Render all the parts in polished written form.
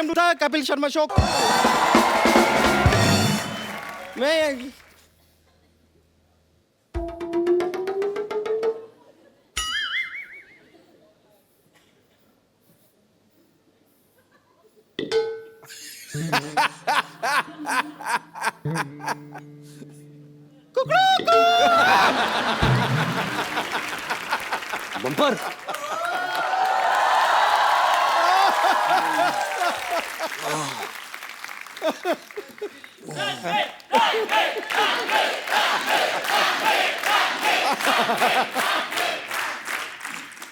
Welcome to the Kapil Sharma show. मैं bumper.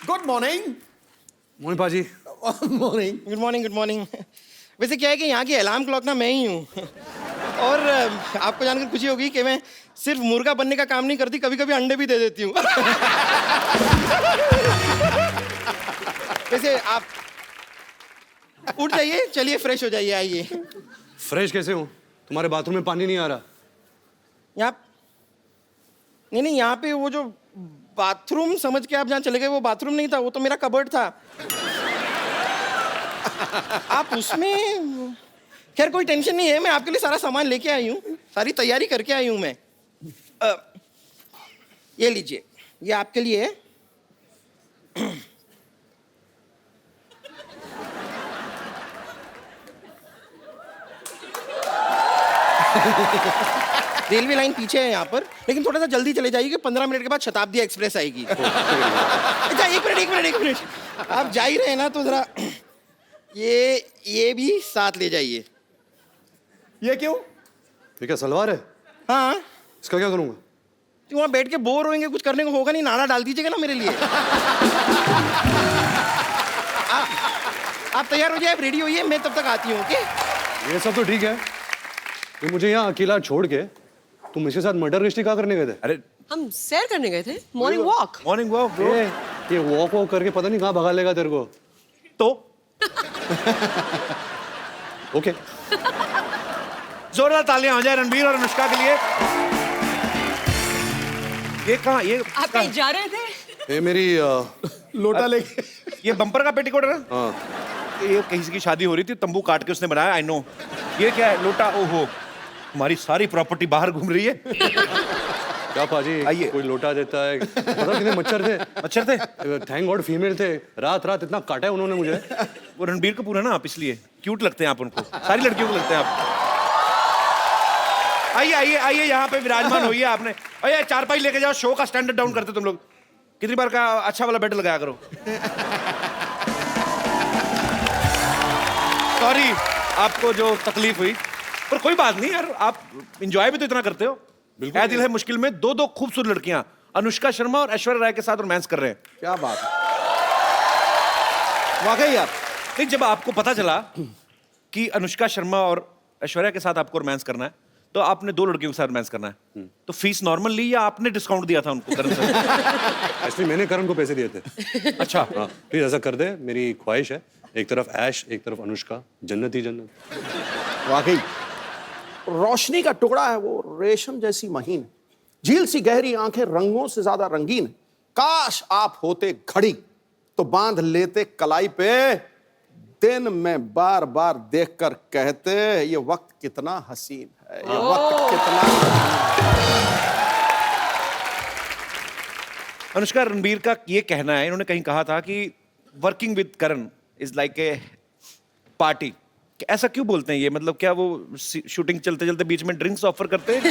Good morning. Mohan paaji. Morning. Good morning, good morning. वैसे क्या है कि यहाँ की अलार्म क्लॉक ना मैं ही हूँ। और आपको जानकर खुशी होगी कि मैं सिर्फ मुर्गा बनने का काम नहीं करती, कभी कभी अंडे भी दे देती हूँ। वैसे आप उठ जाइए, चलिए फ्रेश हो जाइए, आइए। फ्रेश कैसे हूँ? तुम्हारे बाथरूम में पानी नहीं आ रहा? यहाँ नहीं नहीं, यहाँ पे वो जो बाथरूम समझ के आप जहाँ चले गए, वो बाथरूम नहीं था, वो तो मेरा कबर्ड था। आप उसमें खैर कोई टेंशन नहीं है, मैं आपके लिए सारा सामान लेके आई हूँ, सारी तैयारी करके आई हूँ मैं। ये लीजिए, ये आपके लिए है। रेलवे लाइन पीछे है यहाँ पर, लेकिन थोड़ा सा जल्दी चले जाइए, 15 मिनट के बाद शताब्दी एक्सप्रेस आएगी। अच्छा एक मिनट, आप जा ही रहे हैं ना, तो जरा ये भी साथ ले जाइए। ये क्यों? ठीक है, सलवार है। हाँ, इसका क्या करूँगा? तो वहाँ बैठ के बोर होएंगे, कुछ करने को होगा नहीं, नाड़ा डाल दीजिएगा ना मेरे लिए। आप तैयार हो जाए, आप रेडी होइए, मैं तब तक आती हूँ। ओके? ये सब तो ठीक है, ये मुझे यहाँ अकेला छोड़ के तुम इसके साथ मर्डर मिस्ट्री क्या करने गए थे? अरे हम सैर करने गए थे, morning walk. Morning walk bro. ये वॉक करके पता नहीं कहाँ भगा लेगा तेरे को। तो ओके। जोरदार तालियां हो जाए रणबीर और अनुष्का के लिए। ये कहाँ ये आप कहीं जा रहे थे? ये मेरी लोटा लेके ये बम्पर का पेटीकोट है ना? हाँ। ये किसी की शादी हो रही थी, तंबू काट के उसने बनाया। I know. ये क्या है? लोटा। ओहो, हमारी सारी प्रॉपर्टी बाहर घूम रही है। क्या पाजी, आइए। कोई लोटा देता है? पता कितने मच्छर थे? मच्छर थे? थैंक गॉड फीमेल थे। रात रात इतना काटा है उन्होंने मुझे। वो रणबीर कपूर है ना आप, इसलिए क्यूट लगते हैं आप उनको, सारी लड़कियों को लगते हैं आप। आइए आइए आइए, यहाँ पे विराजमान होइए आपने। अरे चारपाई लेके जाओ, शो का स्टैंडर्ड डाउन करते तुम लोग। कितनी बार का अच्छा वाला बेड लगाया करो। सॉरी आपको जो तकलीफ हुई, पर कोई बात नहीं यार, आप एंजॉय भी तो इतना करते हो। बिल्कुल। ऐ दिल है मुश्किल में दो खूबसूरत लड़कियां अनुष्का शर्मा और ऐश्वर्या राय के साथ रोमांस कर रहे हैं। क्या बात है, वाकई यार। नहीं, जब आपको पता चला कि अनुष्का शर्मा और ऐश्वर्या के साथ आपको रोमांस करना है, तो आपने दो लड़कियों के साथ रोमांस करना है, तो फीस नॉर्मल ली या आपने डिस्काउंट दिया था उनको? करण सर एक्चुअली मैंने करण को पैसे दिए थे। अच्छा। हाँ, प्लीज ऐसा कर दे, मेरी ख्वाहिश है। एक तरफ ऐश, एक तरफ अनुष्का, जन्नत ही जन्नत। वाकई रोशनी का टुकड़ा है वो, रेशम जैसी महीन, झील सी गहरी आंखें, रंगों से ज्यादा रंगीन। काश आप होते घड़ी तो बांध लेते कलाई पे, दिन में बार बार देखकर कहते ये वक्त कितना हसीन है, ये वक्त कितना। अनुष्का, रणबीर का ये कहना है, इन्होंने कहीं कहा था कि working with Karan is like a party. ऐसा क्यों बोलते हैं ये? मतलब क्या वो शूटिंग चलते चलते बीच में ड्रिंक्स ऑफर करते हैं?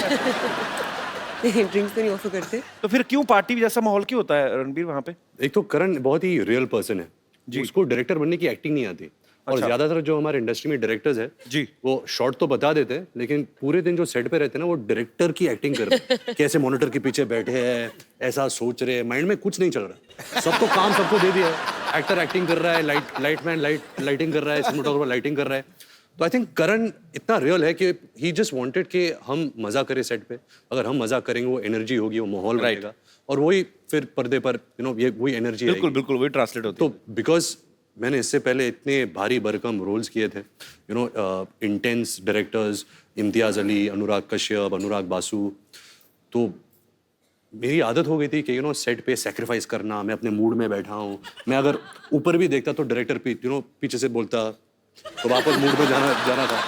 नहीं, ड्रिंक्स तो नहीं ऑफर करते। तो फिर क्यों पार्टी जैसा माहौल क्यों होता है रणबीर वहां पे? एक तो करण बहुत ही रियल पर्सन है, उसको डायरेक्टर बनने की एक्टिंग नहीं आती। और अच्छा। ज्यादातर जो हमारे इंडस्ट्री में डायरेक्टर्स है जी, वो शॉर्ट तो बता देते हैं, लेकिन पूरे दिन जो सेट पे रहते हैं ना, वो डायरेक्टर की एक्टिंग कर रहे हैं। कैसे मॉनिटर के पीछे बैठे हैं, ऐसा सोच रहे हैं, माइंड में कुछ नहीं चल रहा, सबको काम सबको दे दिया है। एक्टर एक्टिंग कर रहा है, लाइटमैन लाइटिंग कर रहा है, सिनेमेटोग्राफर लाइटिंग कर रहा है। तो आई थिंक करण इतना रियल है कि ही जस्ट वांटेड कि हम मजा करें सेट पे। अगर हम मजा करेंगे, वो एनर्जी होगी, वो माहौल रहेगा, और वही फिर पर्दे पर ये वही एनर्जी। बिल्कुल बिल्कुल वही ट्रांसलेट होती है। तो बिकॉज मैंने इससे पहले इतने भारी भरकम रोल्स किए थे, इंटेंस डायरेक्टर्स, इम्तियाज अली, अनुराग कश्यप, अनुराग बासु, तो मेरी आदत हो गई थी कि सेट पे सेक्रीफाइस करना। मैं अपने मूड में बैठा हूँ, मैं अगर ऊपर भी देखता तो डायरेक्टर पीछे से बोलता तो वापस मूड में जाना था।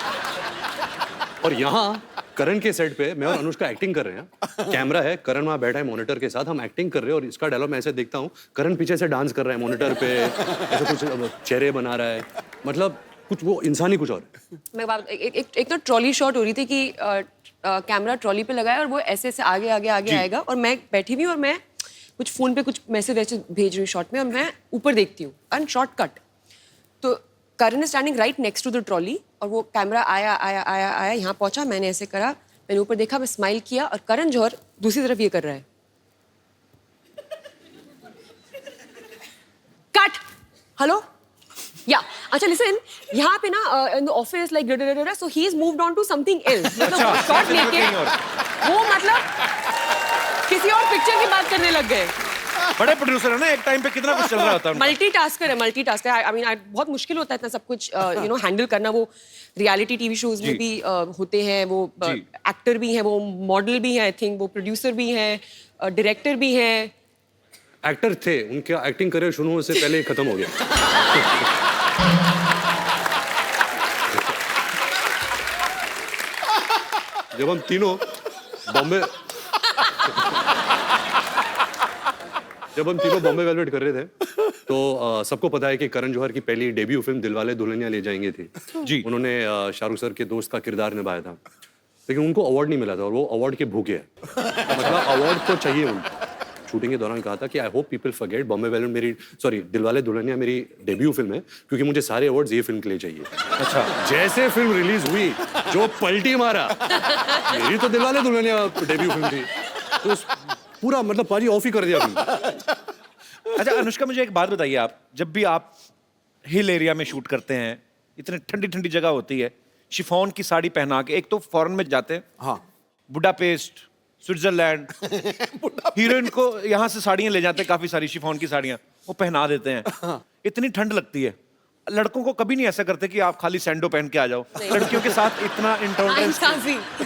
और यहाँ करण के सेट पे मैं और अनुष्का एक्टिंग कर रहे हैं, कैमरा है, करण वहाँ बैठा है मॉनिटर के साथ, हम एक्टिंग कर रहे हैं और इसका डायलॉग मैं ऐसे देखता हूँ, करण पीछे से डांस कर रहा है मॉनिटर पे, ऐसे कुछ चेहरे बना रहा है, मतलब कुछ वो इंसान ही कुछ और है। मैं एक तो ट्रॉली शॉट हो रही थी कि कैमरा ट्रॉली पे लगाया और वो ऐसे ऐसे आगे आगे आगे आएगा और मैं बैठी हुई और मैं कुछ फोन पे कुछ मैसेज वैसे भेज रही हूँ शॉट में और मैं ऊपर देखती हूँ एंड शॉर्ट कट। तो Karan is standing right next to the trolley और वो कैमरा आया आया आया आया यहाँ पहुंचा, मैंने ऐसे करा, मैंने ऊपर देखा, मैं स्माइल किया और करण जौहर दूसरी तरफ ये कर रहा है। कट। हेलो या अच्छा लिसन, यहाँ पे ना in the office like so he is moved on to something else, मतलब शॉट लेके वो मतलब किसी और पिक्चर की बात करने लग गए। बड़े प्रोड्यूसर है ना, एक टाइम पे कितना कुछ चल रहा होता है उनका। मल्टीटास्कर है। आई मीन बहुत मुश्किल होता है इतना सब कुछ हैंडल करना। वो रियलिटी टीवी शोज में भी होते हैं, वो एक्टर भी हैं, वो मॉडल भी हैं, आई थिंक वो प्रोड्यूसर भी हैं, डायरेक्टर भी हैं। एक्टर थे, उनका एक्टिंग करियर शुरू होने से पहले ही खत्म हो गया। जब हम तीनों बॉम्बे वेलवेट कर रहे थे तो सबको पता है कि करण जौहर की पहली डेब्यू फिल्म दिलवाले दुल्हनिया ले जाएंगे थी जी। उन्होंने शाहरुख सर के दोस्त का किरदार निभाया था, लेकिन उनको अवार्ड नहीं मिला था और वो अवार्ड के भूखे हैं। मतलब अवार्ड तो चाहिए उनको। शूटिंग के दौरान कहा था कि I hope people forget Bombay velvet Dilwale Dulhania मेरी डेब्यू फिल्म है क्योंकि मुझे सारे अवार्ड्स ये फिल्म के लिए चाहिए। अच्छा, जैसे फिल्म रिलीज हुई जो पलटी मारा, मेरी तो दिलवाले दुल्हनिया डेब्यू फिल्म थी, तो पूरा मतलब पाजी ऑफ ही कर दिया फिल्म। अच्छा अनुष्का, मुझे एक बात बताइए, आप जब भी आप हिल एरिया में शूट करते हैं, इतनी ठंडी ठंडी जगह होती है, शिफॉन की साड़ी पहना के, एक तो फॉरेन में जाते हैं, हाँ बुडापेस्ट, स्विट्जरलैंड, हीरोइन को यहाँ से साड़ियाँ ले जाते हैं, काफी सारी शिफॉन की साड़ियाँ वो पहना देते हैं। इतनी ठंड लगती है, लड़कों को कभी नहीं ऐसा करते कि आप खाली सैंडो पहन के आ जाओ, लड़कियों के साथ इतना इंटॉलरेंस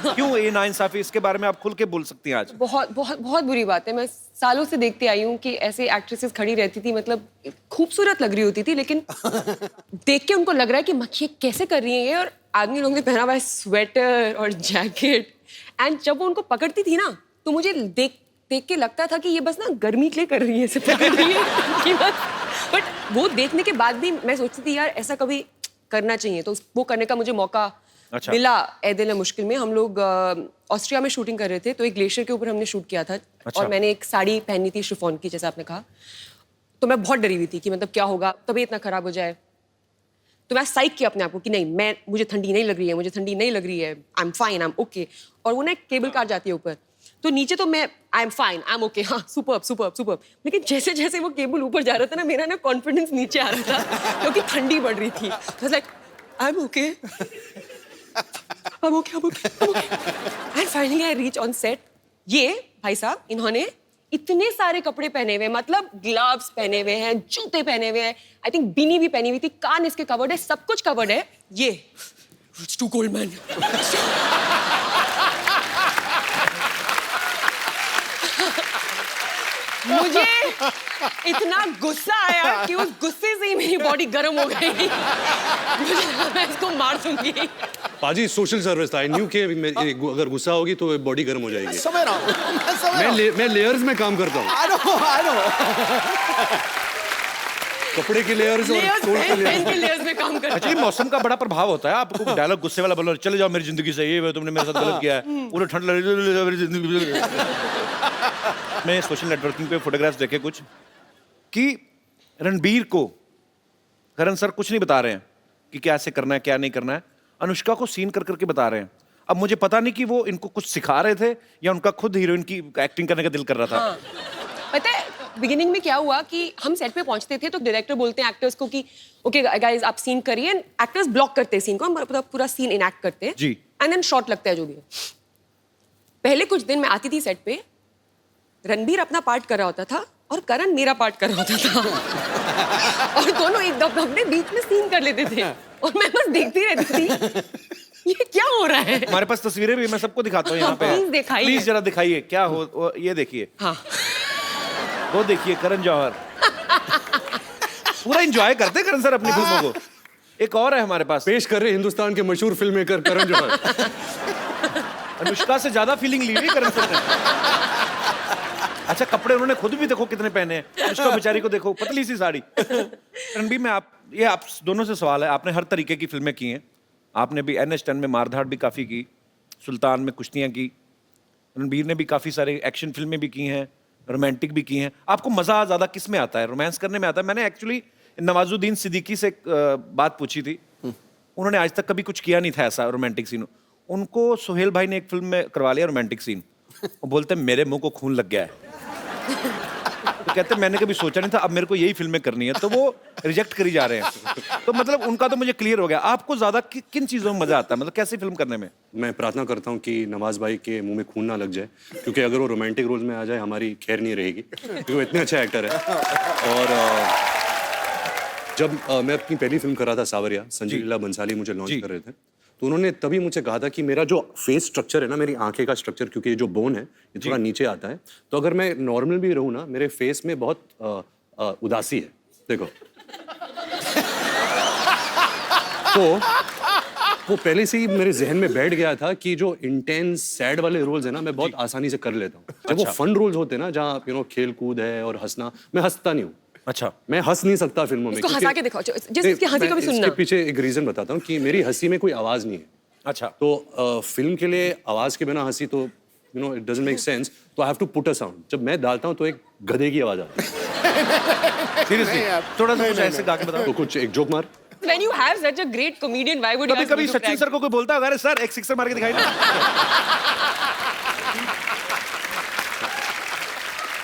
क्यों? ये नाइंसाफी, इसके बारे में आप खुल के बोल सकती हैं आज। बहुत बहुत बहुत बुरी बात है। मैं सालों से देखते आई हूँ कि ऐसे एक्ट्रेसेस खड़ी रहती थी, मतलब खूबसूरत लग रही होती थी, लेकिन देख के उनको लग रहा है कि मक्खी कैसे कर रही है ये, और आदमी लोगों ने पहना हुआ है स्वेटर और जैकेट, एंड जब वो उनको पकड़ती थी ना तो मुझे देख के लगता था कि ये बस ना गर्मी के लिए कर रही है, ऐसे पकड़ रही है बट वो देखने के बाद भी मैं सोचती थी यार ऐसा कभी करना चाहिए, तो वो करने का मुझे मौका मिला। ए दिल है मुश्किल में हम लोग ऑस्ट्रिया में शूटिंग कर रहे थे, तो एक ग्लेशियर के ऊपर हमने शूट किया था। और मैंने एक साड़ी पहनी थी शिफॉन की, जैसा आपने कहा, तो मैं बहुत डरी हुई थी कि मतलब क्या होगा, तबीयत इतना खराब हो जाए। तो मैं साइक किया अपने आप को कि नहीं, मुझे ठंडी नहीं लग रही है, मुझे ठंडी नहीं लग रही है, I am fine, I am okay. और वो ना एक केबल कार जाती है ऊपर, तो नीचे तो मैं I am fine, I am okay, हाँ सुपर्ब सुपर्ब सुपर्ब, लेकिन जैसे जैसे वो केबल ऊपर जा रहा था ना, मेरा ना कॉन्फिडेंस नीचे आ रहा था क्योंकि ठंडी बढ़ रही थी। तो like I am okay, and finally I reach on set. ये भाई साहब इन्होंने इतने सारे कपड़े पहने हुए, मतलब ग्लव्स पहने हुए हैं, जूते पहने हुए हैं, आई थिंक बीनी भी पहनी हुई थी, कान इसके कवर्ड है, सब कुछ कवर्ड है। ये इट्स टू कोल्ड मैन। मुझे इतना गुस्सा आया कि उस गुस्से से ही मेरी बॉडी गर्म हो गई। मुझे लगा मैं इसको मार दूंगी। पाजी सोशल सर्विस था, आई न्यू कि अगर गुस्सा होगी तो बॉडी गर्म हो जाएगी। समझ रहा हूँ, मैं लेयर्स में काम करता हूँ। I know. कपड़े के लेयर्स और सोल के लेयर्स। के लेयर्स में काम करता अच्छा, ये मौसम का बड़ा प्रभाव होता है। आपको डायलॉग गुस्से वाला बोलो, चले जाओ मेरी जिंदगी से, ये तुमने मेरे साथ गलत किया है, पूरा ठंड लग रही है मेरी जिंदगी। मैं सोशल नेटवर्किंग पे फोटोग्राफ्स देखे कुछ कि रणबीर को करण सर कुछ नहीं बता रहे हैं कि क्या ऐसे करना है क्या नहीं करना है, अनुष्का को सीन कर करके बता रहे हैं। अब मुझे पता नहीं कि वो इनको कुछ सिखा रहे थे या उनका खुद हीरोइन की एक्टिंग करने का दिल कर रहा था। हाँ। पता है बिगिनिंग में क्या हुआ कि हम सेट पे पहुंचते थे तो डायरेक्टर बोलते हैं एक्टर्स को कि ओके गाइस आप सीन करिए, एक्टर्स ब्लॉक करते हैं सीन को, हम पूरा सीन इनएक्ट करते हैं जी, एंड देन शॉट लगता है जो भी है। पहले कुछ दिन मैं आती थी सेट पे, रणबीर अपना पार्ट कर रहा होता था और करण मेरा पार्ट कर रहा होता था और दोनों एक अपने बीच में सीन कर लेते थे और मैं बस देखती रहती थी ये क्या हो रहा है। हमारे पास तस्वीरें भी, मैं सबको दिखाता हूँ यहाँ पे। प्लीज दिखाइए, प्लीज जरा दिखाइए क्या हो, ये देखिए। हाँ वो देखिए करण जौहर पूरा एंजॉय करते करण सर अपनी फिल्मों को। एक और है हमारे पास, पेश कर रहे हिंदुस्तान के मशहूर फिल्म मेकर करण जौहर। अनुष्का से ज्यादा फीलिंग ली हुई करण सर ने। अच्छा, कपड़े उन्होंने खुद भी देखो कितने पहने हैं। अनुष्का बेचारी को देखो, पतली सी साड़ी। रणबीर, मैं आप दोनों से सवाल है, आपने हर तरीके की फिल्में की हैं। आपने भी NH10 में मारधाड़ भी काफी की, सुल्तान में कुश्तियां की, रणबीर ने भी काफी सारे एक्शन फिल्में भी की हैं, रोमांटिक भी की हैं। आपको मजा ज्यादा किस में आता है? रोमांस करने में आता है? मैंने एक्चुअली नवाजुद्दीन सिद्दीकी से बात पूछी थी, उन्होंने आज तक कभी कुछ किया नहीं था ऐसा रोमांटिक सीन। उनको सोहेल भाई ने एक फिल्म में करवा लिया रोमांटिक सीन, वो बोलते मेरे मुंह को खून लग गया है। तो कहते मैंने कभी सोचा नहीं था, अब मेरे को यही फिल्में करनी है, तो वो रिजेक्ट करी जा रहे हैं। तो मतलब उनका तो मुझे क्लियर हो गया। आपको ज्यादा किन चीजों में मजा आता है, मतलब कैसी फिल्म करने में? मैं प्रार्थना करता हूँ कि नवाज भाई के मुंह में खून ना लग जाए, क्योंकि अगर वो रोमांटिक रोल में आ जाए हमारी खैर नहीं रहेगी, क्योंकि वो इतने अच्छे एक्टर है। और जब मैं अपनी पहली फिल्म कर रहा था सावरिया, संजय लीला बंसाली मुझे लॉन्च कर रहे थे, तो उन्होंने तभी मुझसे कहा था कि मेरा जो फेस स्ट्रक्चर है ना, मेरी आंखें का स्ट्रक्चर, क्योंकि ये जो बोन है ये थोड़ा नीचे आता है, तो अगर मैं नॉर्मल भी रहूँ ना, मेरे फेस में बहुत उदासी है, देखो। तो वो पहले से ही मेरे जहन में बैठ गया था कि जो इंटेंस सैड वाले रोल्स है ना, मैं बहुत आसानी से कर लेता हूँ। जब वो फन रोल्स होते हैं ना, जहाँ खेल कूद है और हंसना, मैं हंसता नहीं हूँ। अच्छा, मैं हंस नहीं सकता फिल्मों में। इसको हंसा के दिखाओ, जिस इसकी हंसी को भी सुनना। इसके पीछे एक रीजन बताता हूँ कि मेरी हंसी में कोई आवाज नहीं है। अच्छा, तो फिल्म के लिए आवाज के बिना हंसी तो इट डजंट मेक सेंस, तो I have to put a sound. जब मैं डालता हूँ तो एक गधे की आवाज आती है। सीरियसली थोड़ा सा कुछ ऐसे गा के बताओ। तो कुछ एक जोक मार। When you have such a great comedian, why would you कभी ask me कभी to सचिन crack? सर को कोई बोलता है, अरे सर एक सिक्सर मार के दिखाई ना।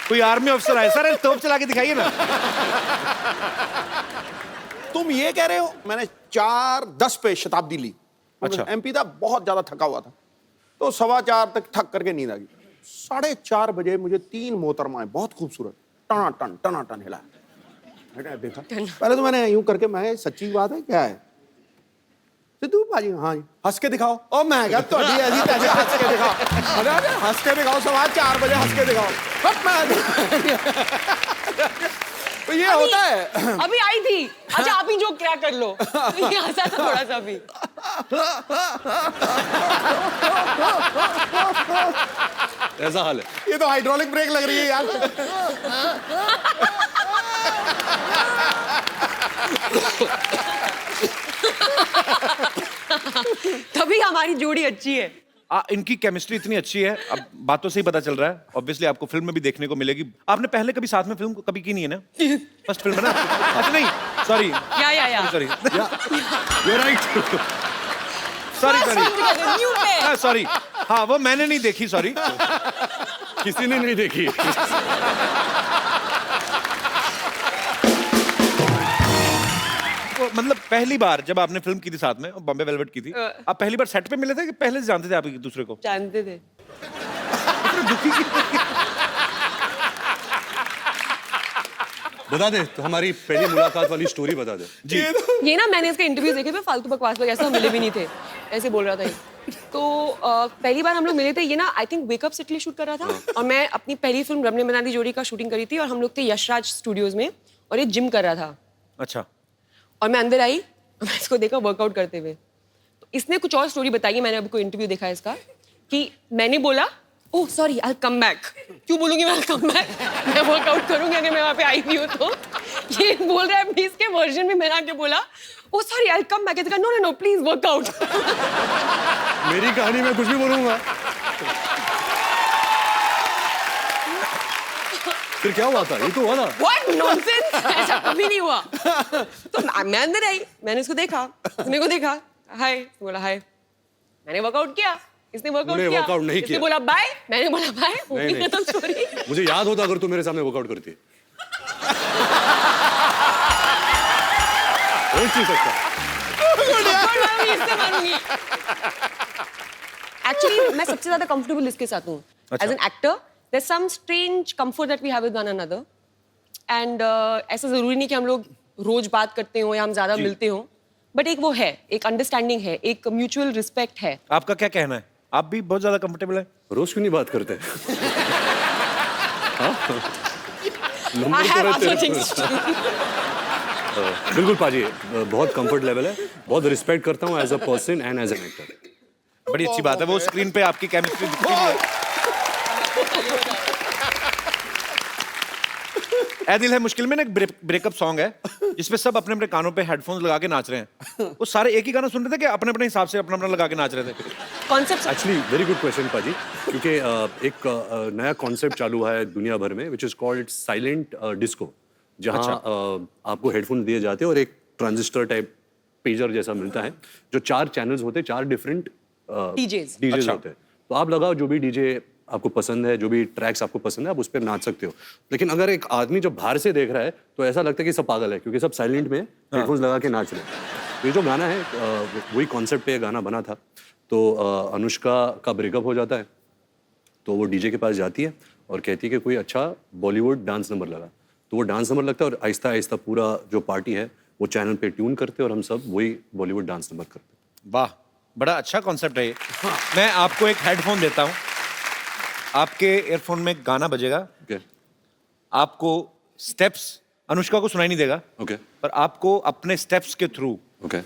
कोई आर्मी ऑफिसर आए, सर तोप चला के दिखाइए ना। तुम ये कह रहे हो मैंने 4:10 पे शताब्दी ली। अच्छा। MP था, बहुत ज्यादा थका हुआ था, तो 4:15 तक थक करके नींद आ गई। 4:30 बजे मुझे 3 मोहतरमाएं बहुत खूबसूरत टनाटन हिला। मैंने देखा, पहले तो मैंने यूं करके, मैं सच्ची बात है क्या है सिद्धू भाजी? हाँ जी, हंस के दिखाओ। ओ मैं क्या थोड़ी ऐसी तैसी हंस के दिखाओ, हंस के दिखाओ, 4:15 बजे हंस के दिखाओ। तो ये होता है। अभी आई थी, अच्छा आप ही जो क्या कर लो। ये हंसा था थोड़ा सा भी। ऐसा हाल है। ये तो हाइड्रोलिक ब्रेक लग रही है यार। तभी हमारी जोड़ी अच्छी है। इनकी केमिस्ट्री इतनी अच्छी है, अब बातों से ही पता चल रहा है। ऑब्वियसली आपको फिल्म में भी देखने को मिलेगी। आपने पहले कभी साथ में फिल्म कभी की नहीं है ना? फर्स्ट फिल्म है ना? अच्छा नहीं, सॉरी या sorry You're right. Sorry sorry, हाँ वो मैंने नहीं देखी, सॉरी। किसी ने नहीं देखी। मतलब पहली बार जब आपने फिल्म की थी साथ में, बॉम्बे वेलवेट की थी, आप पहली बार सेट पे मिले थे कि पहले से जानते थे आप एक दूसरे को? जानते थे। बता दे, तो हमारी पहली मुलाकात वाली स्टोरी बता दे। जी, ये ना मैंने इसके इंटरव्यू देखे थे, फालतू बकवास वगैरह, ऐसा मिले भी नहीं थे, ऐसे बोल रहा था ये। तो पहली बार हम लोग मिले थे, ये ना आई थिंक वेकअप से शूट कर रहा था, और मैं अपनी पहली फिल्म रब ने बना दी जोड़ी का शूटिंग करी थी, और हम लोग थे यशराज स्टूडियोज में, और ये जिम कर रहा था। अच्छा। और मैं अंदर आई, मैं इसको देखा वर्कआउट करते हुए। तो इसने कुछ और स्टोरी बताई है, मैंने अभी कोई इंटरव्यू देखा है इसका, कि मैंने बोला oh sorry I come back. क्यों बोलूंगी मैं कम बैक, मैं वर्कआउट करूंगी अगर मैं वहां पे आई हुई हूँ तो। ये बोल रहा है अपनी इसके वर्जन में, मैंने आके बोला oh sorry I come back. No no no please work out. मेरी कहानी में कुछ भी बोलूंगा। फिर क्या हुआ था? ये तो हुआ था। What nonsense! ऐसा कभी नहीं हुआ। तो मैं अंदर आई, मैंने इसको देखा, मेरे को देखा, हाय, बोला हाय, मैंने वर्कआउट किया, इसने वर्कआउट तूने किया, वर्कआउट नहीं इसने किया। बोला बाय, मैंने बोला बाय, नहीं, नहीं। खत्म स्टोरी। मुझे याद होता अगर तू मेरे सामने वर्कआउट करती। हो नहीं सकता। इससे मानूंगी। Actually, मैं सबसे ज्यादा कंफर्टेबल इसके साथ हूँ। अच्छा। As an actor, there's some strange comfort that we have with one another. And ऐसा जरूरी नहीं कि हम लोग रोज बात करते हो या हम ज्यादा मिलते हो, बट एक वो है, एक अंडरस्टैंडिंग है, एक म्यूचुअल रिस्पेक्ट है। आपका क्या कहना है? आप भी बहुत ज्यादा कंफर्टेबल है? रोज क्यों नहीं बात करते? I have other things to do. बिल्कुल पाजी, बहुत कंफर्ट लेवल है, बहुत रिस्पेक्ट करता हूँ as a person and as an actor. बड़ी अच्छी बात है, वो स्क्रीन पे आपकी केमिस्ट्री दिखती है। ऐ दिल है मुश्किल में ना एक ब्रेकअप सॉन्ग है जिसपे सब अपने अपने कानों पे हेडफोन्स लगा के नाच रहे हैं। वो सारे एक ही गाना सुन रहे थे कि अपने अपने हिसाब से अपना अपना लगा के नाच रहे थे? Concept actually very good question पाजी, क्योंकि एक नया कॉन्सेप्ट चालू हुआ है दुनिया भर में which is called silent disco, जहाँ आपको हेडफोन दिए जाते हैं और एक ट्रांजिस्टर टाइप पेजर जैसा मिलता है, जो 4 चैनल्स होते हैं, 4 डिफरेंट डीजेस। डीजेस होते हैं। तो आप लगाओ जो भी डीजे आपको पसंद है, जो भी ट्रैक्स आपको पसंद है, आप उस पर नाच सकते हो। लेकिन अगर एक आदमी जो बाहर से देख रहा है तो ऐसा लगता है कि सब पागल है, क्योंकि सब साइलेंट में हेडफोन्स लगा के नाच रहे हैं। तो ये जो गाना है वही कॉन्सेप्ट पे गाना बना था। तो अनुष्का का ब्रेकअप हो जाता है, तो वो डीजे के पास जाती है और कहती है कि कोई अच्छा बॉलीवुड डांस नंबर लगा। तो वो डांस नंबर लगता है और आहिस्ता आहिस्ता पूरा जो पार्टी है वो चैनल पे ट्यून करते हैं और हम सब वही बॉलीवुड डांस नंबर करते हैं। वाह, बड़ा अच्छा कॉन्सेप्ट है ये। मैं आपको एक हेडफोन देता हूँ, आपके ईयरफोन में गाना बजेगा, ओके आपको स्टेप्स अनुष्का को सुनाई नहीं देगा, ओके पर आपको अपने स्टेप्स के थ्रू ओके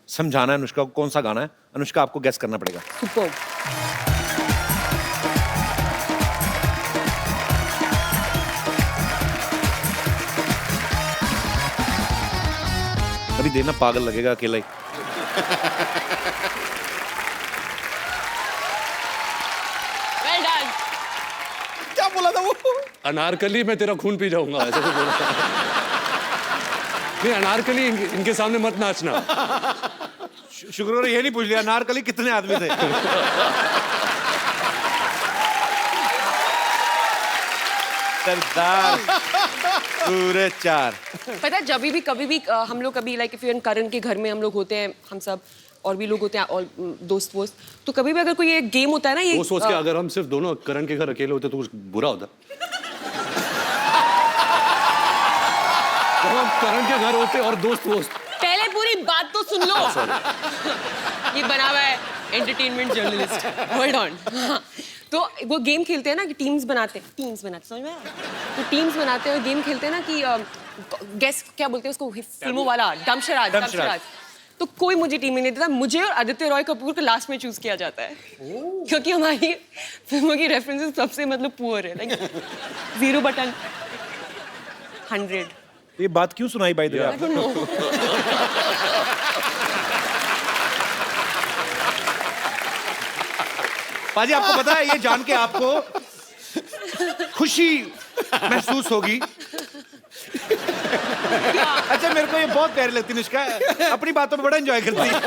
समझाना है अनुष्का को कौन सा गाना है। अनुष्का आपको गेस करना पड़ेगा। सुपर। अभी देना पागल लगेगा अकेला ही। Well done. क्या बोला था वो? अनारकली मैं तेरा खून पी जाऊंगा, ऐसा तो बोला था। नहीं, अनारकली इनके सामने मत नाचना। शुक्र है ये नहीं पूछ लिया नारकली कितने आदमी थे। सरदार पूरे 4। पता है जब भी कभी भी हम लोग कभी लाइक इफ करण के घर में हम लोग होते हैं, हम सब और भी लोग होते हैं और दोस्त वोस्त, तो कभी भी अगर कोई ये गेम होता है ना, ये वो सोच के अगर हम सिर्फ दोनों करण के घर अकेले होते तो कुछ बुरा होता। तो हम करण के घर होते और दोस्त वोस्त। पहले पूरी बात तो सुन लो। ये बना हुआ है एंटरटेनमेंट जर्नलिस्ट, होल्ड ऑन। तो वो गेम खेलते हैं ना कि टीम्स बनाते समझ में आया? तो टीम्स बनाते हैं और गेम खेलते हैं ना कि गेस क्या बोलते हैं उसको, फिल्मों वाला डमशराज। तो कोई मुझे टीम में नहीं देता, मुझे और आदित्य रॉय कपूर को लास्ट में चूज किया जाता है, क्योंकि हमारी फिल्मों की रेफरेंसेस सबसे मतलब पुअर है, लाइक 0/100। ये बात क्यों सुनाई by the way? I don't know. पाजी आपको पता है ये जान के आपको खुशी महसूस होगी। अच्छा मेरे को ये बहुत प्यारी लगती है निष्का, अपनी बातों में बड़ा एंजॉय करती है।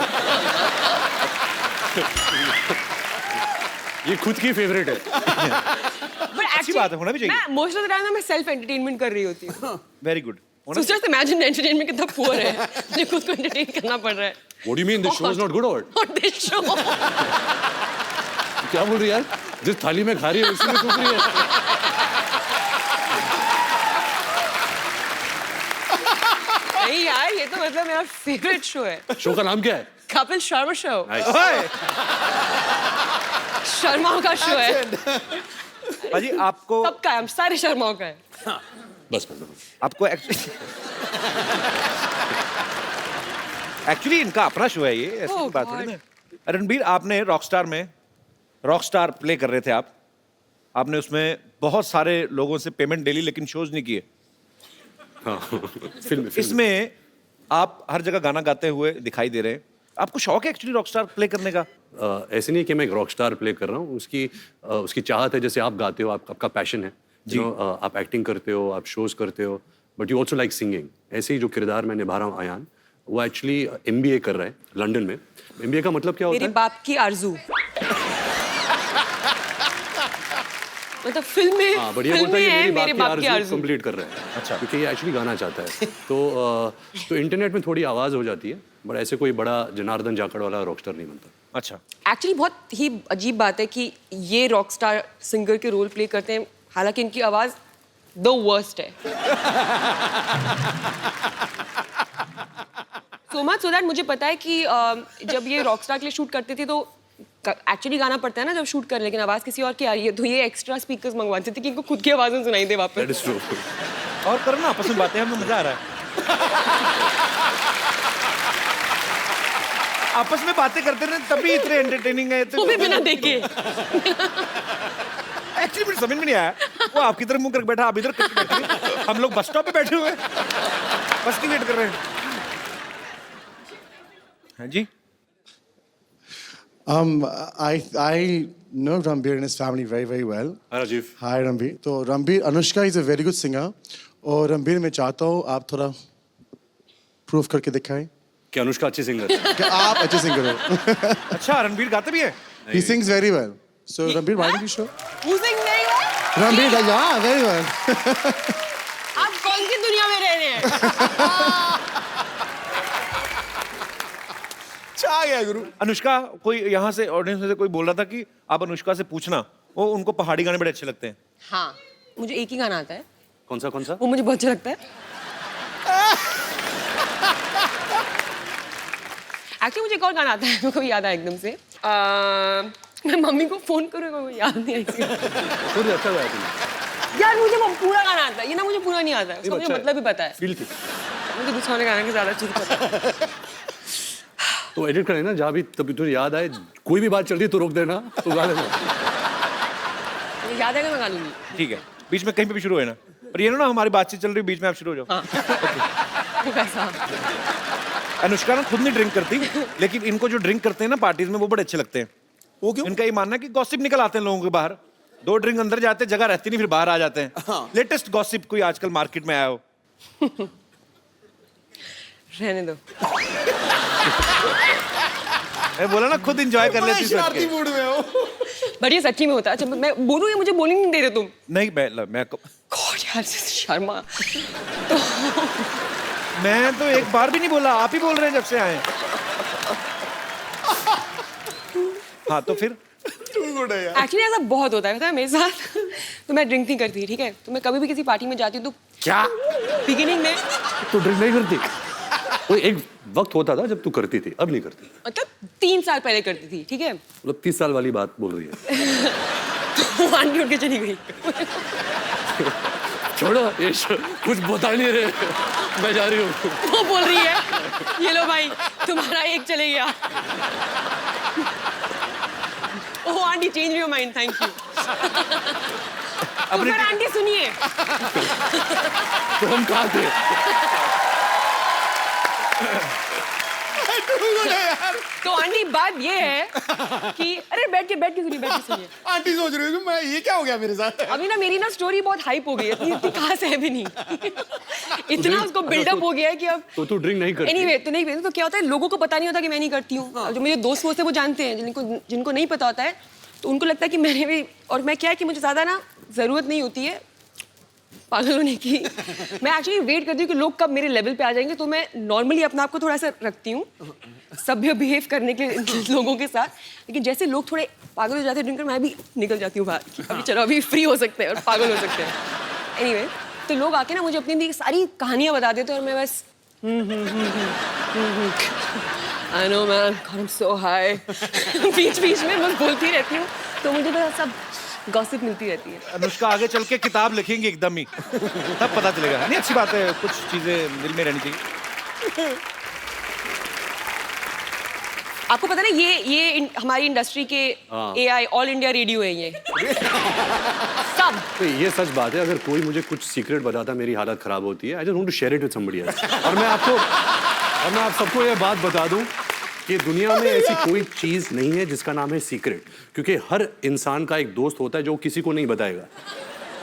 ये खुद की फेवरेट है। अच्छी बात है, होना भी चाहिए। मैं मोस्ट ऑफ द टाइम ना मैं सेल्फ एंटरटेनमेंट कर रही होती हूँ। Very good. So just imagine entertainment कितना पुअर है, मुझे खुद को एंटरटेन करना पड़ रहा है। What do you mean? This show is not good or what? Not this show. क्या बोल रही है यार? जिस थाली में खा रही है उसी में थूक रही है। नहीं यार, ये तो मतलब मेरा फेवरेट शो है। शो का नाम क्या है? कपिल शर्मा शो। ओए, शर्माओं का शो है। पाजी आपको सबका है, हम सारे शर्माओं का है। बस आपको एक्चुअली इनका अपना शो है ये, ऐसी Oh कोई बात थोड़ी God. ना। रणबीर, आपने रॉकस्टार में रॉकस्टार प्ले कर रहे थे आपने उसमें बहुत सारे लोगों से पेमेंट ले ली लेकिन शोज नहीं किए। हाँ, फिल्म इसमें आप हर जगह गाना गाते हुए दिखाई दे रहे हैं। आपको शौक है एक्चुअली रॉकस्टार प्ले करने का? ऐसे नहीं कि मैं एक रॉक स्टार प्ले कर रहा हूँ, उसकी चाहत है, जैसे आप गाते हो, आपका पैशन है जी, आप एक्टिंग करते हो, आप शोज करते हो, but you also like singing. ऐसे ही जो किरदार मैं निभा रहा हूँ आयान, वो एक्चुअली MBA कर रहा है लंदन में। MBA का मतलब क्या होता मेरे है? बाप की आरज़ू। मतलब फिल्म में, हाँ, बढ़िया फिल्म बोलता है, में ये है मेरी मेरे बाप बाप की की आरज़ू आरज़ू। कंप्लीट कर रहा है। अच्छा, क्योंकि ये एक्चुअली गाना चाहता है। तो इंटरनेट में थोड़ी आवाज़ हो जाती है, बट ऐसे कोई बड़ा जनार्दन जाखड़ वाला रॉकस्टार नहीं बनता। अच्छा, एक्चुअली बहुत ही अजीब बात है कि ये रॉक स्टार सिंगर के रोल प्ले करते हैं, हालांकि इनकी आवाज द वर्स्ट है। सो मच सो दैट मुझे पता है कि जब ये रॉक स्टार के लिए शूट करते थे तो एक्चुअली गाना पड़ता है ना जब शूट कर, लेकिन आवाज किसी और की आ रही है, तो ये एक्स्ट्रा स्पीकर्स मंगवाते थे कि इनको खुद की आवाज़ में सुनाई दे वापस। That is true. और करो ना, आपस में बातें, हमें मजा आ रहा है। आपस में बातें करते रहे तभी इतने एंटरटेनिंग है। वो भी बिना देखे। एक्चुअली मुझे समझ में नहीं आया, वो आपकी तरफ मुंह करके बैठा, आप इधर करके बैठे हैं। हम लोग बस स्टॉप पे बैठे हुए हैं, बस की वेट कर रहे हैं। हाँ जी। I know Ranbir and his family very, very well. Hi, Rajiv. Hi, Ranbir. तो Ranbir, Anushka is a very good singer. और Ranbir, मैं चाहता हूँ आप थोड़ा प्रूफ करके दिखाएं कि अनुष्का अच्छी सिंगर है। कि आप अच्छे सिंगर हो। अच्छा, रणबीर गाते भी है? He sings very well. So Ranbir, why don't you show? Who sings very well? Ranbir, yeah, very well. आप कौन सी दुनिया में रह रहे हैं? आ गया गुरु। अनुष्का, कोई यहाँ से ऑडियंस में से कोई बोल रहा था कि आप अनुष्का से पूछना, वो उनको पहाड़ी गाने बड़े अच्छे लगते हैं। हाँ, मुझे एक ही गाना आता है, कौन सा? वो मुझे बहुत अच्छा लगता है। एक्चुअली मुझे एक और गाना आता है, मेरे को याद आया एकदम से। मैं मम्मी को फोन करूँगा, मुझे याद नहीं आएगी। खुद अच्छा गाया तुमने। यार मुझे वो पूरा गाना आता है, ये ना मुझे पूरा नहीं आता है, उसका मुझे मतलब भी पता है। फील थी। मुझे दूसरों ने गाना के ज्यादा अच्छे से पता है। तो एडिट करें ना, जहाँ भी तभी तुझे याद आए, कोई भी बात चल रही है तो रोक देना, तो गा लेना। मुझे याद आएगा मैं गा लूंगी। ठीक है, बीच में कहीं पे भी शुरू है ना, पर ये ना हमारी बातचीत चल रही है, बीच में आप शुरू हो जाओ। कैसा? अनुष्का ना खुद नहीं ड्रिंक करती, लेकिन इनको जो ड्रिंक करते हैं ना पार्टीज में, वो बड़े अच्छे लगते हैं। वो क्यों? इनका ये मानना है कि गॉसिप निकल आते हैं लोगों के बाहर, 2 ड्रिंक अंदर जाते हैं, जगह रहती नहीं, फिर बाहर आ जाते हैं। लेटेस्ट गॉसिप कोई आजकल मार्केट में आया हो? रहने दो। मैं बोला ना खुद एंजॉय कर लेती शरारती है। मूड में हो। बट ये सच्ची में होता है। अच्छा मैं बोलूँ, ये मुझे बोलने नहीं दे रहे तुम। नहीं, मैं गॉड यार, शर्मा। मैं तो एक बार भी नहीं बोला, आप ही बोल रहे हैं जब से आए हैं। हाँ तो फिर एक्चुअली ऐसा बहुत होता है, पता है मेरे साथ। तो मैं ड्रिंक नहीं करती, ठीक है? तो मैं कभी भी किसी पार्टी में जाती हूँ तो क्या? बिगिनिंग में तू ड्रिंक नहीं करती? वो एक वक्त होता था जब तू करती थी, अब नहीं करती। मतलब 3 साल पहले करती थी, ठीक है? मतलब 30 साल वाली बात बोल रही है। तो आंटी उठ के चली गई। छोड़ो, ये कुछ बता नहीं रहे, मैं जा रही हूँ। वो बोल रही है, ये लो भाई तुम्हारा एक चले गया। Oh aunty, change your mind, thank you. तो फिर आंटी सुनिए, तो हम कहाँ थे? तो आंटी बात ये है कि अरे बैठ के सुनिए। आंटी सोच रही है मैं, ये क्या हो गया मेरे साथ? अभी ना मेरी ना स्टोरी बहुत हाइप हो गई है, इतनी खास है भी नहीं। इतना उसको बिल्डअप हो गया है कि अब तो तू ड्रिंक नहीं करती? एनीवे तो नहीं पीती। तो क्या होता है, लोगों को पता नहीं होता कि मैं नहीं करती हूँ। जो मेरे दोस्त होते हैं वो जानते हैं, जिनको नहीं पता होता है तो उनको लगता है कि मैंने भी। और मैं क्या है कि मुझे ज़्यादा ना ज़रूरत नहीं होती है पागल होने की। मैं एक्चुअली वेट करती हूँ कि लोग कब मेरे लेवल पे आ जाएंगे, तो मैं नॉर्मली अपने आप को थोड़ा सा रखती हूँ सभ्य बिहेव करने के लोगों के साथ। लेकिन जैसे लोग थोड़े पागल हो जाते हैं ड्रिंकर, मैं भी निकल जाती हूँ बाहर कि अभी चलो, अभी फ्री हो सकते हैं और पागल हो सकते हैं। एनीवे तो लोग आके ना मुझे अपनी सारी कहानियाँ बता देते हैं और मैं बस I know man, God I'm so high। बीच में मैं बोलती रहती हूँ, तो मुझे तो सब गॉसिप मिलती रहती है। अनुष्का आगे चल के किताब लिखेंगे एकदम ही, तब पता चलेगा। नहीं, अच्छी बात है, कुछ चीजें दिल में रहनी चाहिए। आपको पता है ना, ये हमारी इंडस्ट्री के AI ऑल इंडिया रेडियो है ये। सब। तो ये सच बात है, अगर कोई मुझे कुछ सीक्रेट बताता मेरी हालत खराब होती है, I just want to share it with somebody else. और मैं आप सबको ये बात बता दूं कि दुनिया में ऐसी कोई चीज नहीं है जिसका नाम है सीक्रेट, क्योंकि हर इंसान का एक दोस्त होता है जो किसी को नहीं बताएगा,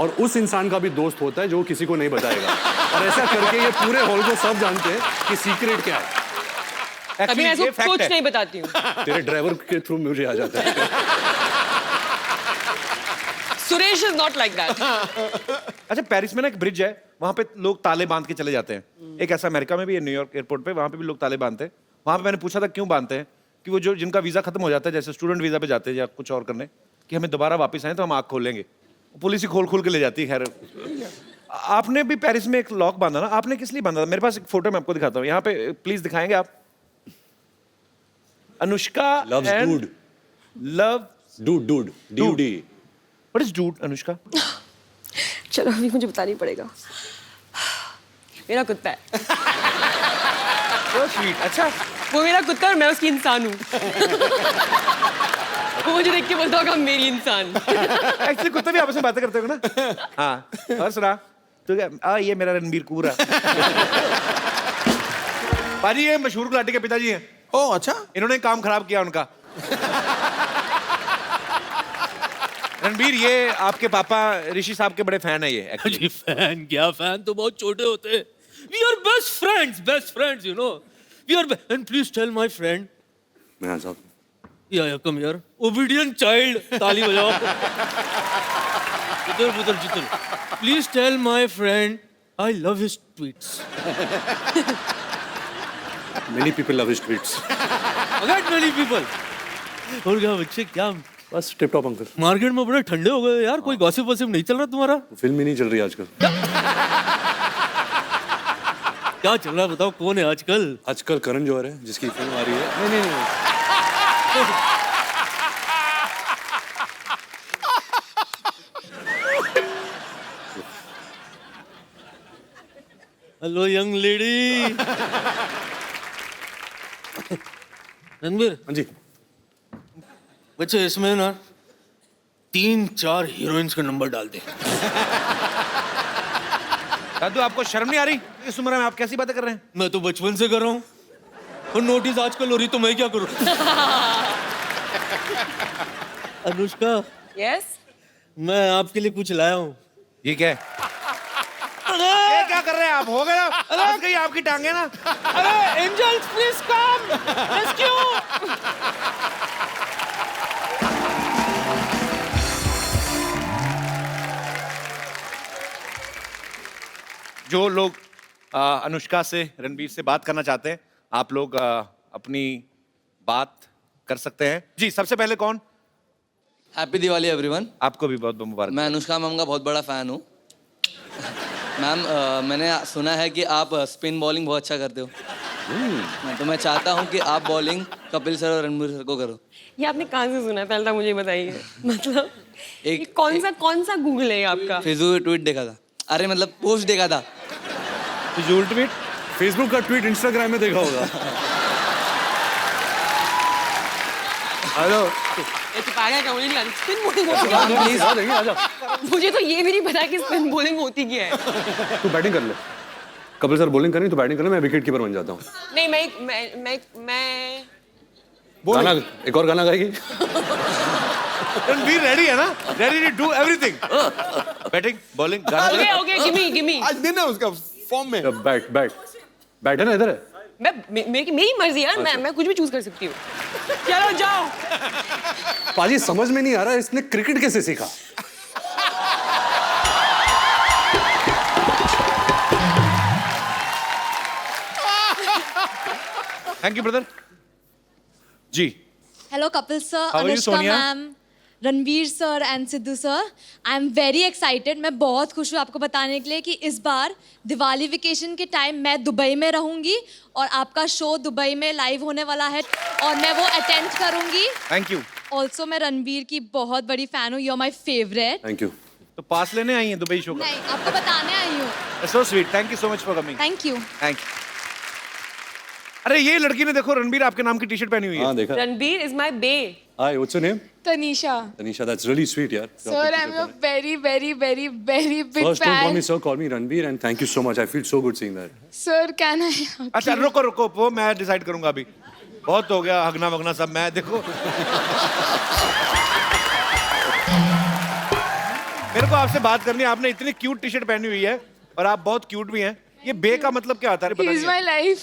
और उस इंसान का भी दोस्त होता है जो किसी को नहीं बताएगा, और ऐसा करके ये पूरे हॉल को सब जानते हैं कि सीक्रेट क्या है। कभी मैं ये इसको fact कुछ है। नहीं बताती हूँ। तेरे ड्राइवर के थ्रू मुझे आ जाता है। Suresh is not like that. अच्छा, पेरिस में ना एक ब्रिज है, वहां पे लोग ताले बांध के चले जाते हैं। एक ऐसा अमेरिका में भी है, न्यूयॉर्क एयरपोर्ट पे, वहां पे भी लोग ताले बांधते हैं। वहां पे मैंने पूछा था क्यों बांधते हैं, कि वो जो जिनका वीजा खत्म हो जाता है, जैसे स्टूडेंट वीजा पे जाते हैं या कुछ और करने, कि हमें दोबारा वापस आए तो हम आँख खोलेंगे। पुलिस ही खोल के ले जाती है। खैर, आपने भी पेरिस में एक लॉक बांधा ना, आपने किस लिए बांधा था? मेरे पास एक फोटो मैं आपको दिखाता हूँ, यहाँ पे प्लीज दिखाएंगे आप। Anushka Loves and dude. love Dude, DUD. What is dude, Anushka? चलो अभी मुझे बताना ही पड़ेगा। मेरा कुत्ता है। So sweet. अच्छा वो मेरा कुत्ता है और मैं उसकी इंसान हूँ। वो मुझे देख के बोलता होगा मेरी इंसान। एक्चुअली कुत्ते भी आपस में बातें करते हो ना। हाँ और सुना तो क्या ये मेरा रणबीर कपूर है। पाजी ये मशहूर गुलाटी के पिताजी हैं। ओ अच्छा, इन्होंने काम खराब किया उनका। रणबीर ये आपके पापा ऋषि साहब के बड़े फैन है ये actually। जी फैन क्या, फैन तो बहुत छोटे होते हैं। We are best friends you know, we are and please tell my friend, मैं आ जाऊँ। या कम यार, ओबीडिएंट चाइल्ड, ताली बजाओ। पुत्र Jitan, please tell my friend I love his tweets. Many people love his tweets. Not many people। और क्या बच्चे, क्या बस टिप टॉप अंकल। मार्केट में बड़े ठंडे हो गए यार, कोई गॉसिप वॉसिप नहीं चल रहा तुम्हारा? फिल्म ही नहीं चल रही आजकल। क्या चल रहा है बताओ, कौन है आजकल? आजकल करण जौहर है जिसकी फिल्म आ रही है। नहीं। Hello young lady. रणबीर हाँ जी। बच्चे इसमें ना 3-4 हीरोइंस का नंबर डाल दे। दादू आपको शर्म नहीं आ रही इस उम्र में? आप कैसी बातें कर रहे हैं? मैं तो बचपन से कर रहा हूँ और नोटिस आजकल हो रही तो मैं क्या करूँ? अनुष्का, यस, मैं आपके लिए कुछ लाया हूँ। ये क्या है? ये क्या कर रहे हैं आप? हो गया फंस गई आपकी टांगे ना। अरे एंजल्स प्लीज कम रेस्क्यू। जो लोग अनुष्का से, रणबीर से बात करना चाहते हैं, आप लोग अपनी बात कर सकते हैं। जी सबसे पहले कौन? Happy Diwali everyone. आपको भी बहुत बहुत मुबारक। मैं अनुष्का मैम का बहुत बड़ा फ़ैन हूँ। मैम मैंने सुना है कि आप स्पिन बॉलिंग बहुत अच्छा करते हो। तो मैं चाहता हूँ कि आप बॉलिंग कपिल सर और रणबीर सर को करो। ये आपने कहाँ से सुना है? पहले तो मुझे बताइए। मतलब एक- ये कौन सा गूगल है आपका? फेसबुक पे ट्वीट देखा था, अरे मतलब पोस्ट देखा था। फिजूल ट्वीट। फेसबुक का ट्वीट इंस्टाग्राम में देखा होगा। हेलो ये तो पागल का, मुझे नहीं आती स्पिन बॉलिंग होती आ जाएंगे, आ जा। है। मुझे तो ये भी नहीं पता कि स्पिन बॉलिंग होती क्या है। तू बैटिंग कर ले। कपिल सर बॉलिंग करें तो बैटिंग कर ले, मैं विकेट कीपर बन जाता हूँ। नहीं, मैं गाना, एक और गाना गाएगी? रणबीर रेडी है ना? Ready to do everything. Batting bowling गाना। Okay gimme. आज दिन है उसका फॉर्म में। बैट है ना, इधर है। मेरी मर्जी यार, मैं कुछ भी चूज कर सकती हूँ। चलो जाओ। पाजी समझ में नहीं आ रहा इसने क्रिकेट कैसे सीखा। Thank you brother. जी Hello, Kapil sir, How are you, Anushka Sonia? ma'am, Ranveer sir and Sidhu sir. I am very excited. मैं बहुत खुश हूँ आपको बताने के लिए कि इस बार दिवाली वेकेशन के टाइम मैं दुबई में रहूंगी और आपका शो दुबई में लाइव होने वाला है और मैं वो अटेंड करूंगी। Thank you. ऑल्सो मैं रणवीर की बहुत बड़ी फैन हूँ। You are my favourite. Thank you. तो पास लेने आई हैं दुबई शो का? नहीं, आपको बताने आई हूँ। So sweet. Thank you so much for coming. Thank you. Thank you. अरे ये लड़की ने देखो रणबीर आपके नाम की टी शर्ट पहनी हुई है। हाँ देखा। Ranbir is my bae. Hi, what's your name? Tanisha. Tanisha, that's really sweet, यार। Sir, I'm a very big First, don't call me fan. sir, call me Ranveer, and thank you so much. I feel so good seeing that. Sir, can I? अच्छा रुको वो मैं decide करूंगा अभी। बहुत हो गया हगना वगना सब। मैं देखो मेरे को आपसे बात करनी है। आपने इतनी क्यूट टी शर्ट पहनी हुई है और आप बहुत क्यूट भी हैं। ये बे का मतलब क्या होता है? He's my life.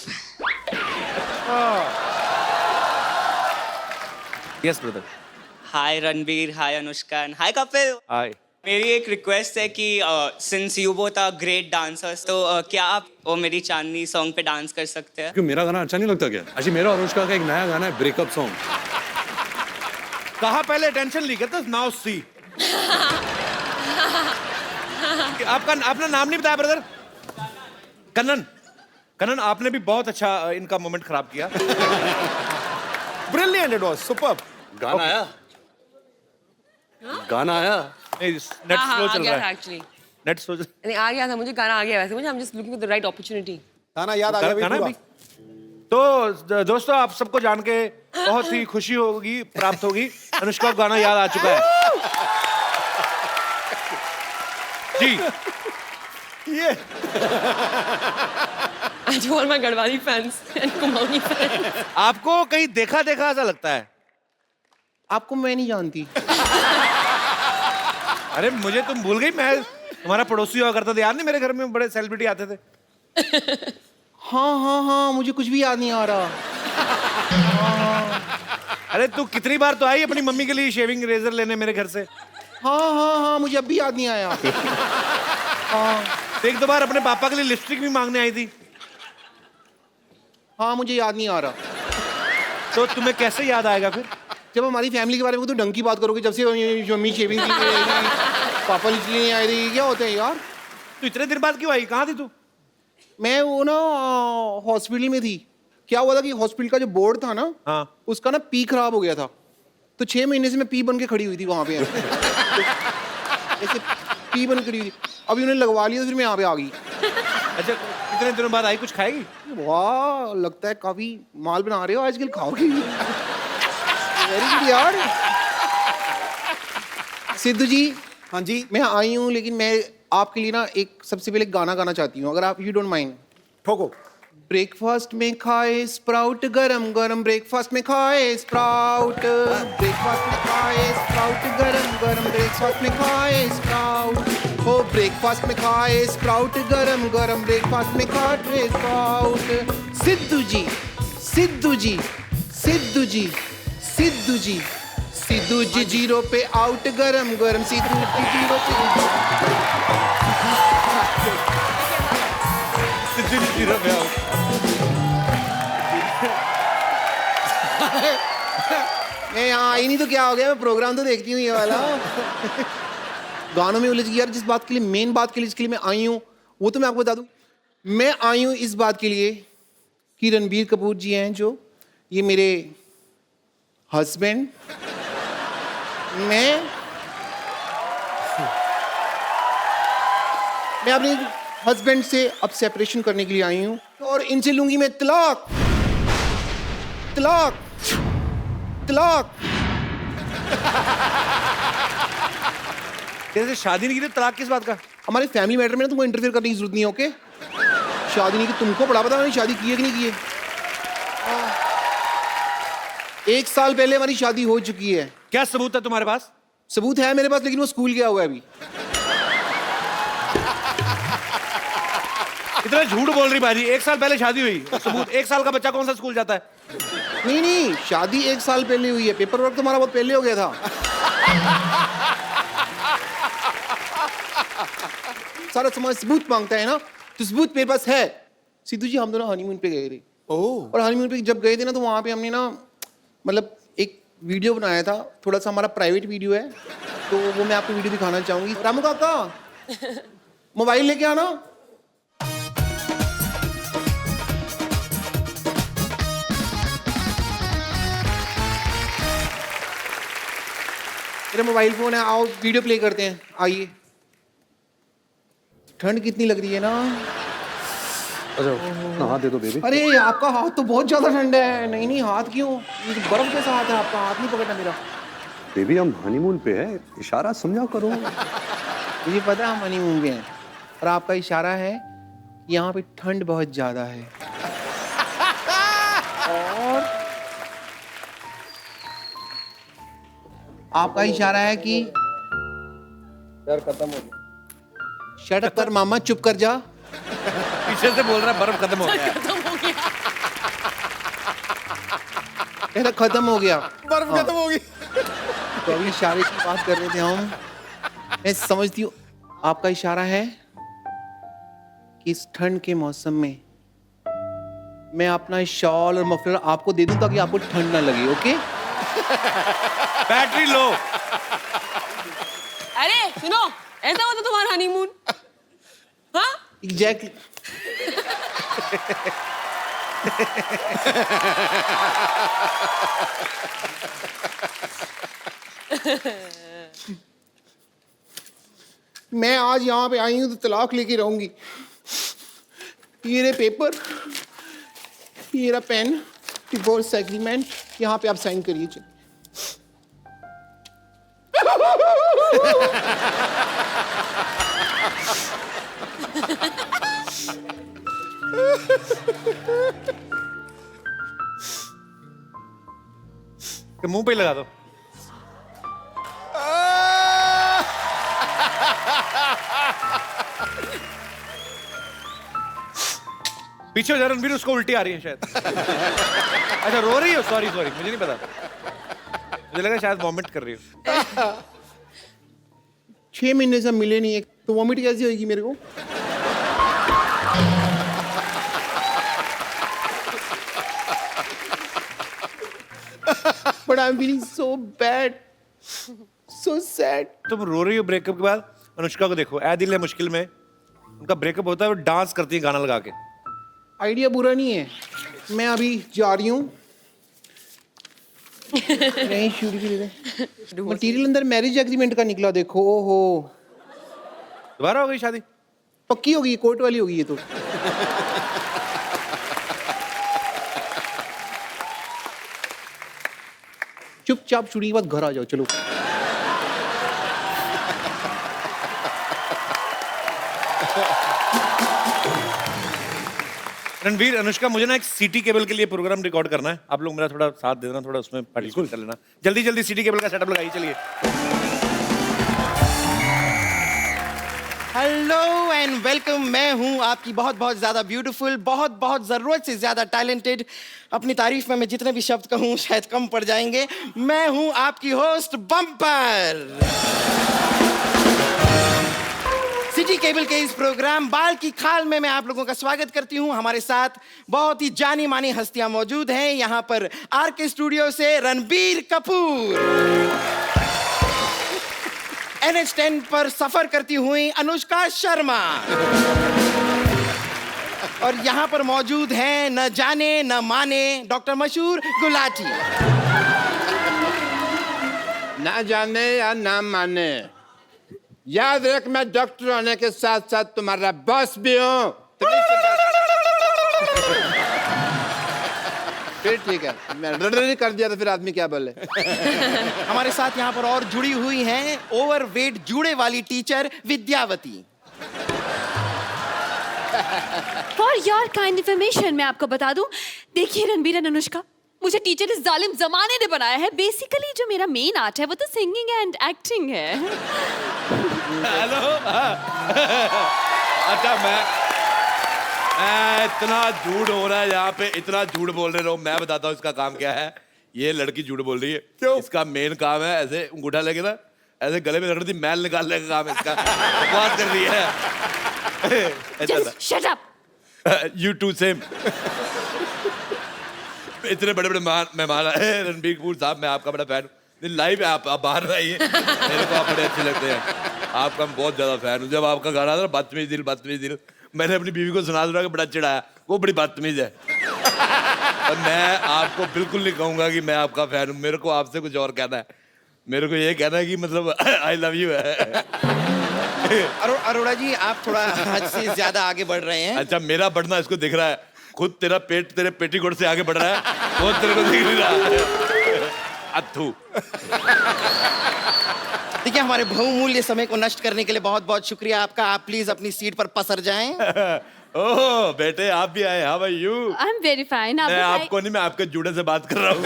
Yes brother. Hi Ranbir, hi Anushka and hi Kapil. Hi. मेरी एक रिक्वेस्ट है कि since you both are great dancers, तो क्या आप वो मेरी चांदनी सॉन्ग पे डांस कर सकते हैं? क्यों, मेरा गाना अच्छा नहीं लगता क्या? अच्छा, मेरा और अनुष्का का एक नया गाना है, ब्रेकअप सॉन्ग। कहा पहले टेंशन ली क्या? Now see. अपना नाम नहीं बताया ब्रदर? कनन आपने भी बहुत अच्छा इनका मोमेंट खराब किया। Brilliant, it was superb. गाना आया? गाना आया? नेट स्लो चल रहा है। एक्चुअली नेट सोच नहीं आ गया था मुझे, गाना आ गया वैसे मुझे, I'm just looking for the right opportunity. गाना याद आ गया अभी गाना पूरा? भी तो दोस्तों आप सबको जान के बहुत ही खुशी होगी, प्राप्त होगी। अनुष्का को गाना याद आ चुका है जी। ये To all my Garhwali fans and Kumaoni fans. आपको कहीं देखा देखा ऐसा लगता है? आपको मैं नहीं जानती। अरे मुझे तुम भूल गई, मैं तुम्हारा पड़ोसी हुआ करता था, याद नहीं? मेरे घर में बड़े सेलिब्रिटी आते थे। हाँ, मुझे कुछ भी याद नहीं आ रहा। अरे तू कितनी बार तो आई अपनी मम्मी के लिए शेविंग रेजर लेने मेरे घर से। हाँ, मुझे अब भी याद नहीं आया। तो एक दो बार अपने पापा के लिए लिपस्टिक भी मांगने आई थी। हाँ, मुझे याद नहीं आ रहा। तो तुम्हें कैसे याद आएगा फिर? जब हमारी फैमिली के बारे में तो ढंग की बात करोगे, जब से मम्मी शेविंग की पापा इसलिए नहीं आए थे, क्या होता है यार? तू इतने दिन बाद क्यों आई? कहाँ थी तू? मैं वो ना हॉस्पिटल में थी। क्या हुआ था कि हॉस्पिटल का जो बोर्ड था ना, हाँ। उसका ना पी खराब हो गया था, तो 6 महीने से मैं पी बन के खड़ी हुई थी वहां पे। ऐसे पी बन के खड़ी हुई थी। अभी उन्हें लगवा लिया तो फिर मैं यहाँ पे आ गई। अच्छा कितने दिनों बाद आई? कुछ खाएगी? वाह, लगता है काफी माल बना रहे हो आजकल, खाओगी? वेरी गुड यार। सिद्धू जी, हाँ जी, मैं आई हूँ, लेकिन मैं आपके लिए ना एक सबसे पहले गाना गाना चाहती हूँ, अगर आप यू डोंट माइंड। ठोको। ब्रेकफास्ट में खाए स्प्राउट गरम गरम, ब्रेकफास्ट में खाए स्प्राउट, ब्रेकफास्ट में खाए स्प्राउट गरम गरम, ब्रेकफास्ट में खाए स्प्राउट, हो ब्रेकफास्ट में खाए स्प्राउट गरम गरम, ब्रेकफास्ट में खाए स्प्राउट। सिद्धू जी, सिद्धू जी, सिद्धू जी, सिद्धू जी, सिद्धू जी जीरो पे आउट गरम गरम, सिद्धू जी जीरो पे। मैं यहाँ आई नहीं तो क्या हो गया, मैं प्रोग्राम तो देखती हूँ ये वाला। गानों में उलझ गई यार। जिस बात के लिए, मेन बात के लिए जिसके लिए मैं आई हूँ, वो तो मैं आपको बता दूँ। मैं आई हूँ इस बात के लिए कि रणबीर कपूर जी हैं जो, ये मेरे हस्बैंड, मैं अपने हस्बैंड से अब सेपरेशन करने के लिए आई हूँ, और इनसे लूंगी मैं तलाक, तलाक, तलाक। तेरे से शादी नहीं की तो तलाक किस बात का? हमारे फैमिली मैटर में ना तुमको इंटरफेयर करने की जरूरत नहीं है, ओके? शादी नहीं की, तुमको बड़ा पता मैंने शादी की है कि नहीं की है। 1 साल पहले हमारी शादी हो चुकी है। क्या सबूत है तुम्हारे पास? सबूत है मेरे पास, लेकिन वो स्कूल गया हुआ है अभी। इतना झूठ बोल रही बाजी। 1 साल पहले शादी हुई, सबूत? 1 साल का बच्चा कौन सा स्कूल जाता है? नहीं, शादी 1 साल पहले हुई है, पेपर वर्क तो हमारा बहुत पहले हो गया था। सारा समाज सबूत मांगता है ना, तो सबूत मेरे पास है। सिद्धू जी, हम दोनों हनीमून पे गए थे। और हनीमून पे जब गए थे ना, तो वहाँ पे हमने ना मतलब एक वीडियो बनाया था, थोड़ा सा हमारा प्राइवेट वीडियो है, तो वो मैं आपको वीडियो दिखाना चाहूंगी। रामू काका, मोबाइल लेके आना। मेरा मोबाइल फोन है, आओ वीडियो प्ले करते हैं, आइए। ठंड कितनी लग रही है ना। अच्छा नहा दे दो बेबी। अरे आपका हाथ तो बहुत ज्यादा ठंडा है। नहीं, हाथ क्यों? ये तो बर्फ जैसा हाथ है आपका, हाथ नहीं पकड़ना मेरा। बेबी हम हनीमून पे है, इशारा समझा करो। मुझे पता है हम हनीमून पे हैं, और आपका इशारा है कि यहाँ पे ठंड बहुत ज्यादा है। और आपका इशारा है कि यार खत्म हो गया। शट अप कर मामा, चुप कर जा। पीछे से बोल रहा है बर्फ खत्म हो गया। कहता खत्म हो गया, बर्फ खत्म हो गई। तो अभी इशारे की बात कर रहे थे हम। मैं समझती हूँ आपका इशारा है कि इस ठंड के मौसम में मैं अपना शॉल और मफलर आपको दे दूं ताकि आपको ठंड ना लगे, ओके? Battery low. अरे सुनो, ऐसा होता तुम्हारा हनीमून? हाँ, एग्जैक्टली। मैं आज यहाँ पे आई हूँ तो तलाक लेके रहूंगी। ये रहे पेपर, ये रहा पेन, डिवोर्स एग्रीमेंट, यहाँ पे आप साइन करिए। चलिए। कि मुंह पे ही लगा दो। पीछे हो जा रणवीर, उसको उल्टी आ रही है शायद। अच्छा रो रही हो? सॉरी सॉरी, मुझे नहीं पता, मुझे लगा शायद वॉमिट कर रही हो। 6 महीने से हम मिले नहीं है तो वॉमिट कैसे होगी मेरे को? But I'm feeling so bad, so sad. तुम रो रही हो ब्रेकअप के बाद? अनुष्का को देखो, ऐ दिल है मुश्किल में, उनका ब्रेकअप होता है, वो डांस करती है गाना लगा के। आइडिया बुरा नहीं है, मैं अभी जा रही हूँ। नहीं शूट की मटीरियल अंदर मैरिज एग्रीमेंट का निकला, देखो। ओहो, दोबारा हो गई शादी? पक्की होगी, कोर्ट वाली होगी ये तो। चुपचाप शूटिंग के बाद घर आ जाओ, चलो। रणवीर, अनुष्का, मुझे ना एक सीटी केबल के लिए प्रोग्राम रिकॉर्ड करना है, आप लोग मेरा थोड़ा साथ दे देना, थोड़ा उसमें पार्टिसिपेट कर लेना। जल्दी जल्दी सीटी केबल का सेटअप लगाइए, चलिए। Hello and welcome. मैं हूं आपकी बहुत बहुत ज्यादा ब्यूटीफुल, बहुत बहुत जरूरत से ज्यादा टैलेंटेड, अपनी तारीफ में मैं जितने भी शब्द कहूं शायद कम पड़ जाएंगे। मैं हूं आपकी होस्ट बम्पर। सिटी केबल के इस प्रोग्राम बाल की खाल में मैं आप लोगों का स्वागत करती हूं। हमारे साथ बहुत ही जानी मानी हस्तियां मौजूद हैं। यहां पर आरके स्टूडियो से रणबीर कपूर, NH10 पर सफर करती हुई अनुष्का शर्मा, और यहां पर मौजूद हैं न जाने न माने डॉक्टर मशहूर गुलाटी। ना जाने या ना माने, याद रख मैं डॉक्टर होने के साथ साथ तुम्हारा बॉस भी हूँ। फिर ठीक है, मैं नहीं कर दिया तो फिर आदमी क्या बोले। हमारे साथ यहाँ पर और जुड़ी हुई हैं ओवरवेट जूड़े वाली teacher Vidyavati. For your kind information मैं आपको बता दूं, देखिए रणबीर एंड अनुष्का, मुझे टीचर इस जालिम जमाने ने बनाया है। बेसिकली जो मेरा मेन आर्ट है वो तो सिंगिंग एंड एक्टिंग है। हेलो। अच्छा, मैं इतना झूठ हो रहा है यहाँ पे, इतना झूठ बोल रहे हो। मैं बताता हूँ इसका काम क्या है। ये लड़की झूठ बोल रही है। क्यों? इसका मेन काम है ऐसे अंगूठा लेके ना ऐसे गले में रख रही थी, मैल निकालने का काम इसका। बकवास कर रही है। Shut up. You too same। इतने बड़े बड़े मेहमान आए। रणबीर कपूर साहब, मैं आपका बड़ा फैन हूँ। लाइव है, आप बाहर आइए, मेरे को आप बड़े अच्छे लगते हैं। आपका मैं बहुत ज्यादा फैन हूँ। जब आपका गाना था बदतमीज दिल बदतमीज दिल, मैंने अपनी बीवी को सुना के बड़ा चिढ़ाया, वो बड़ी बदतमीज है। और मैं आपको बिल्कुल नहीं कहूंगा कि मैं आपका फैन हूँ। मेरे को आपसे कुछ और कहना है। मेरे को ये कहना है कि मतलब आई लव यू है। अरोड़ा जी, आप थोड़ा हद से ज्यादा आगे बढ़ रहे हैं। अच्छा, मेरा बढ़ना इसको दिख रहा है। खुद तेरा पेट तेरे पेटीकोट से आगे बढ़ रहा है, वो तेरे को दिख नहीं रहा है। अथू। देखिए, हमारे बहुमूल्य समय को नष्ट करने के लिए बहुत बहुत शुक्रिया आपका। आप प्लीज अपनी सीट पर पसर जाएं। ओह बेटे, आप भी आए। How are you? I am very fine. मैं आपको नहीं, मैं आपके जूड़े से बात कर रहा हूँ।